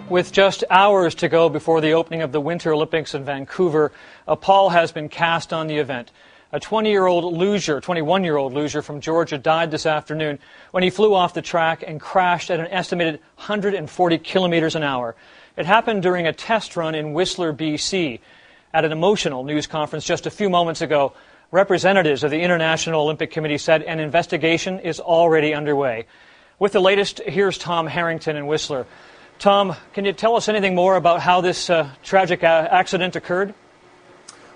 With just hours to go before the opening of the Winter Olympics in Vancouver, a pall has been cast on the event. A 21-year-old luger from Georgia died this afternoon when he flew off the track and crashed at an estimated 140 kilometers an hour. It happened during a test run in Whistler, BC. At an emotional news conference just a few moments ago, representatives of the International Olympic Committee said an investigation is already underway. With the latest, here's Tom Harrington in Whistler. Tom, can you tell us anything more about how this tragic accident occurred?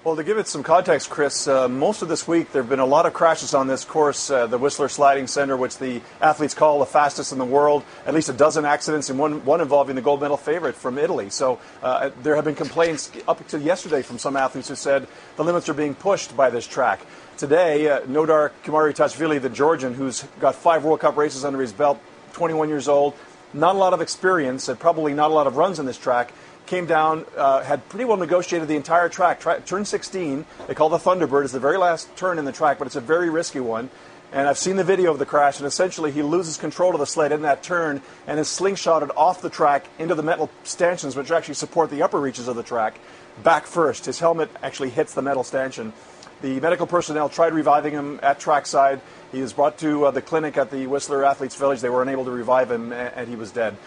Well, to give it some context, Chris, most of this week there have been a lot of crashes on this course, the Whistler Sliding Center, which the athletes call the fastest in the world. At least a dozen accidents, and one involving the gold medal favorite from Italy. So there have been complaints up to yesterday from some athletes who said the limits are being pushed by this track. Today, Nodar Kumaritashvili, the Georgian, who's got 5 World Cup races under his belt, 21 years old, not a lot of experience and probably not a lot of runs in this track, came down, had pretty well negotiated the entire track. Turn 16, they call the Thunderbird, is the very last turn in the track, but it's a very risky one. And I've seen the video of the crash, and essentially he loses control of the sled in that turn and is slingshotted off the track into the metal stanchions, which actually support the upper reaches of the track, back first. His helmet actually hits the metal stanchion. The medical personnel tried reviving him at trackside. He was brought to the clinic at the Whistler Athletes Village. They were unable to revive him, and he was dead.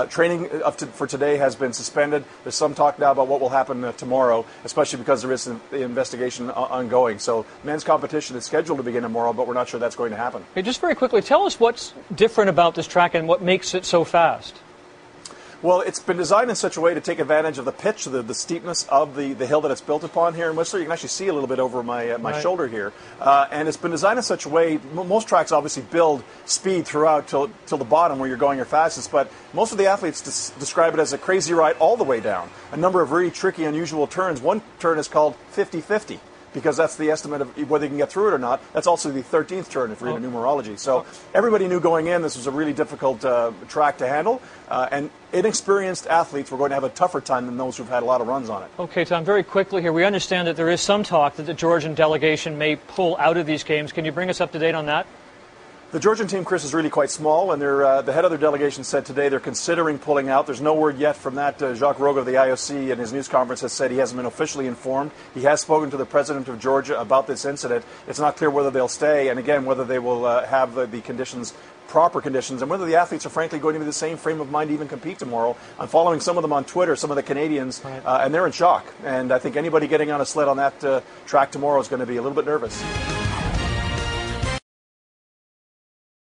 Training for today has been suspended. There's some talk now about what will happen tomorrow, especially because there is an investigation ongoing. So men's competition is scheduled to begin tomorrow, but we're not sure that's going to happen. Hey, just very quickly, tell us what's different about this track and what makes it so fast. Well, it's been designed in such a way to take advantage of the pitch, the steepness of the hill that it's built upon here in Whistler. You can actually see a little bit over my Right. shoulder here. And it's been designed in such a way, most tracks obviously build speed throughout till the bottom where you're going your fastest, but most of the athletes describe it as a crazy ride all the way down. A number of really tricky, unusual turns. One turn is called 50-50. Because that's the estimate of whether you can get through it or not. That's also the 13th turn if you're into numerology. So everybody knew going in this was a really difficult track to handle. And inexperienced athletes were going to have a tougher time than those who've had a lot of runs on it. Okay, Tom, very quickly here. We understand that there is some talk that the Georgian delegation may pull out of these games. Can you bring us up to date on that? The Georgian team, Chris, is really quite small, and the head of their delegation said today they're considering pulling out. There's no word yet from that. Jacques Rogue of the IOC in his news conference has said he hasn't been officially informed. He has spoken to the president of Georgia about this incident. It's not clear whether they'll stay, and again, whether they will have the conditions, proper conditions, and whether the athletes are frankly going to be the same frame of mind to even compete tomorrow. I'm following some of them on Twitter, some of the Canadians, and they're in shock. And I think anybody getting on a sled on that track tomorrow is going to be a little bit nervous.